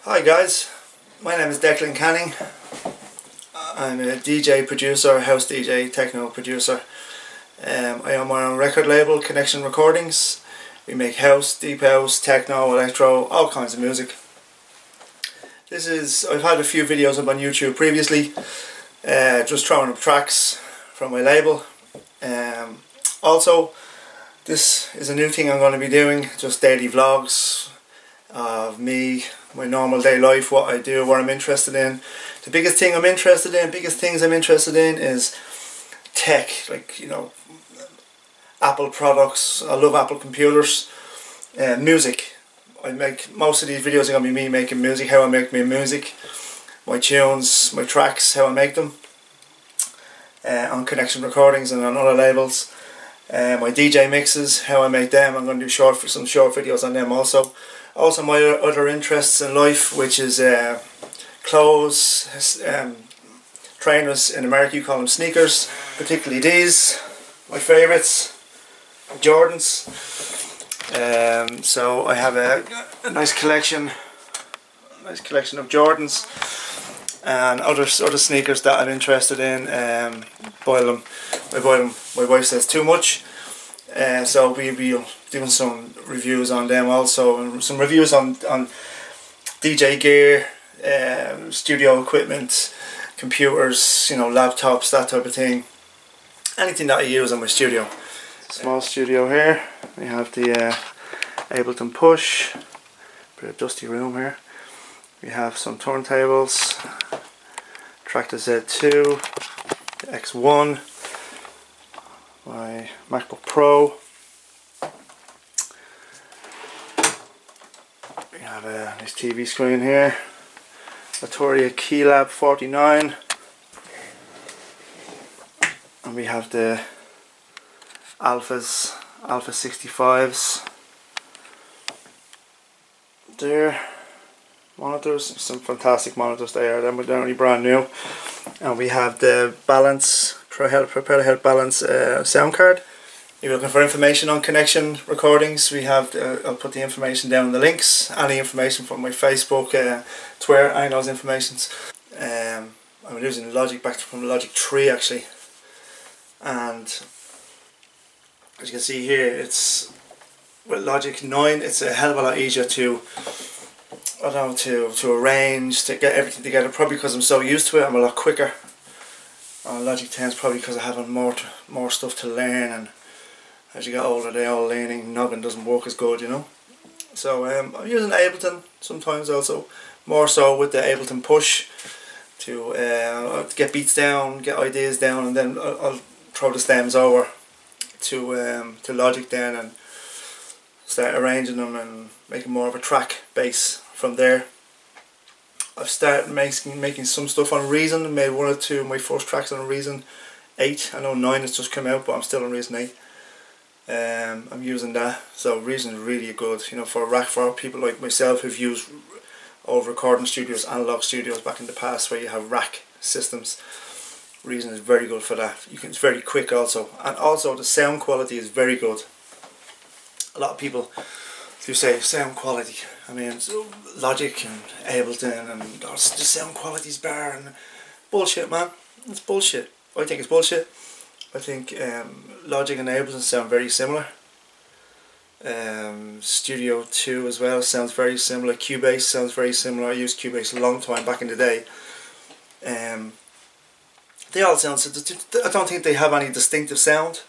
Hi guys, my name is Declan Canning. I'm a DJ producer, house DJ, techno producer. I own my own record label, Connection Recordings. We make house, deep house, techno, electro, all kinds of music. I've had a few videos up on YouTube previously, just throwing up tracks from my label. Also, this is a new thing I'm going to be doing, just daily vlogs of me, my normal day life, what I do, what I'm interested in. The biggest things I'm interested in is tech, like, you know, Apple products. I love Apple computers. Music. I make most of these videos are going to be me making music, how I make my music, my tunes, my tracks, how I make them on Connection Recordings and on other labels. My DJ mixes, how I make them. I'm going to do some short videos on them also. Also my other interests in life, which is clothes, trainers. In America you call them sneakers, particularly these, my favourites, Jordans. So I have a nice collection of Jordans and other sneakers that I'm interested in. I buy them. My wife says too much. So we'll be doing some reviews on them also, and some reviews on DJ gear, studio equipment, computers, you know, laptops, that type of thing. Anything that I use in my studio. Small studio here. We have the Ableton Push. Bit of dusty room here. We have some turntables. Traktor Z2, the X1. My MacBook Pro. We have a nice TV screen here. Arturia Keylab 49. And we have the Alpha 65s. There. Monitors, some fantastic monitors there. They're only brand new. And we have the Balance, Propeller Head Balance sound card. If you're looking for information on Connection Recordings, we have, I'll put the information down in the links. Any information from my Facebook, Twitter, any of those informations. I'm using Logic back from Logic 3 actually. And as you can see here, it's with Logic 9, it's a hell of a lot easier to arrange, to get everything together. Probably because I'm so used to it, I'm a lot quicker. On Logic 10 is probably because I have more stuff to learn, and as you get older, the old learning noggin doesn't work as good, you know. So I'm using Ableton sometimes also, more so with the Ableton Push to get beats down, get ideas down, and then I'll throw the stems over to Logic then and start arranging them and making more of a track base from there. I've started making some stuff on Reason. I made one or two of my first tracks on Reason 8. I know 9 has just come out, but I'm still on Reason 8. I'm using that. So Reason is really good, you know, for people like myself who've used old recording studios, analog studios back in the past where you have rack systems. Reason is very good for that. It's very quick also, and also the sound quality is very good. A lot of people do say sound quality. I mean, Logic and Ableton and the sound quality's bar and bullshit, man. It's bullshit. I think it's bullshit. I think Logic and Ableton sound very similar. Studio 2 as well sounds very similar. Cubase sounds very similar. I used Cubase a long time back in the day. They all sound. I don't think they have any distinctive sound.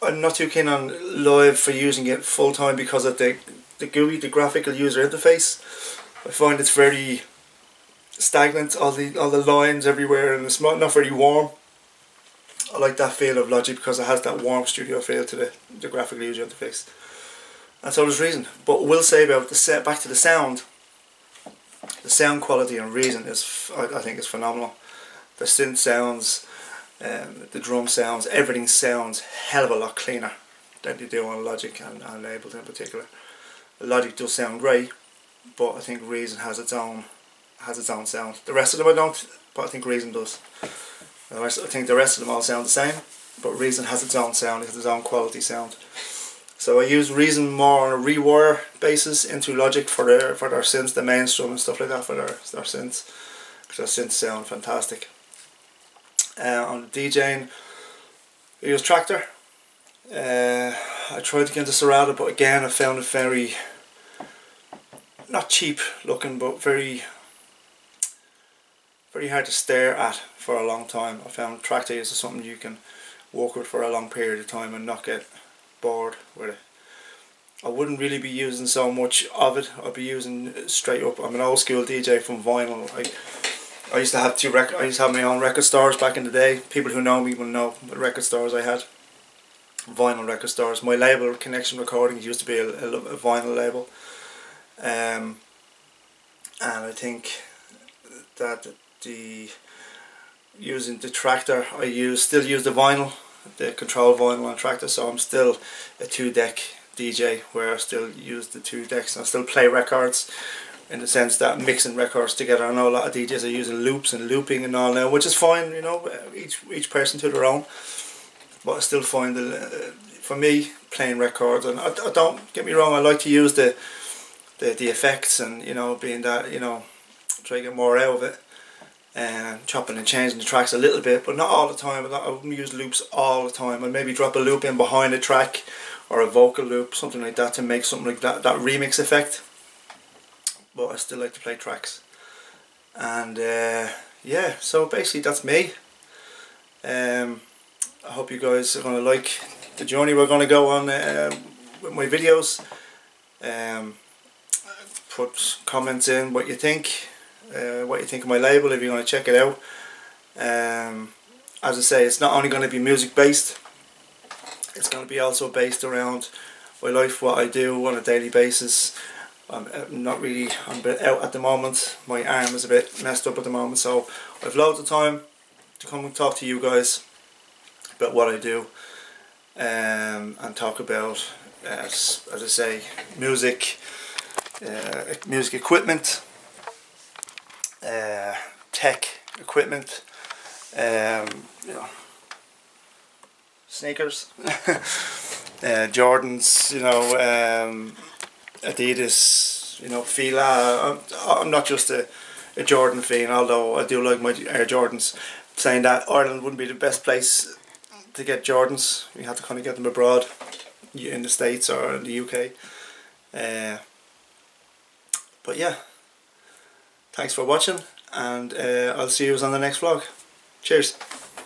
I'm not too keen on Live for using it full time because of the GUI, the graphical user interface. I find it's very stagnant, all the lines everywhere, and it's not very warm. I like that feel of Logic because it has that warm studio feel to the graphical user interface. And so there's Reason. But we'll say about back to the sound. The sound quality on Reason is, I think, is phenomenal. The synth sounds, the drum sounds, everything sounds hell of a lot cleaner than they do on Logic and Ableton in particular. Logic does sound great, but I think Reason has its own sound. The rest of them I don't, but I think Reason does. I think the rest of them all sound the same, but Reason has its own sound, it has its own quality sound. So I use Reason more on a rewire basis into Logic for their synths, the mainstream and stuff like that for their synths, because their synths sound fantastic. On DJing, I use Traktor. I tried to get into Serato, but again I found it very, not cheap looking, but very hard to stare at for a long time. I found Traktor is something you can work with for a long period of time and not get bored with it. I wouldn't really be using so much of it. I'd be using straight up. I'm an old school DJ from vinyl. I used to have I used to have my own record stores back in the day. People who know me will know what record stores I had. Vinyl record stores. My label, Connection Recordings, used to be a vinyl label. And I think that using the Traktor, I still use the vinyl, the control vinyl on Traktor, so I'm still a 2-deck DJ where I still use the 2 decks, and I still play records in the sense that mixing records together. I know a lot of DJs are using loops and looping and all now, which is fine, you know, each person to their own, but I still find for me, playing records, and I don't get me wrong, I like to use the effects, and you know, being that, you know, try to get more out of it, and chopping and changing the tracks a little bit, but not all the time. I wouldn't use loops all the time. I'd maybe drop a loop in behind a track, or a vocal loop, something like that, to make something like that remix effect. But I still like to play tracks. And yeah, so basically that's me. I hope you guys are going to like the journey we're going to go on with my videos. Put comments in what you think of my label if you're going to check it out. As I say, it's not only going to be music based, it's going to be also based around my life, what I do on a daily basis. I'm a bit out at the moment. My arm is a bit messed up at the moment, so I've loads of time to come and talk to you guys about what I do, and talk about, as I say, music equipment, tech equipment, you know, sneakers, Jordans, you know, Adidas, you know, Fila. I'm not just a Jordan fiend, although I do like my Air Jordans. Saying that, Ireland wouldn't be the best place to get Jordans. You have to kind of get them abroad, in the States or in the UK. But yeah, thanks for watching, and I'll see you on the next vlog. Cheers.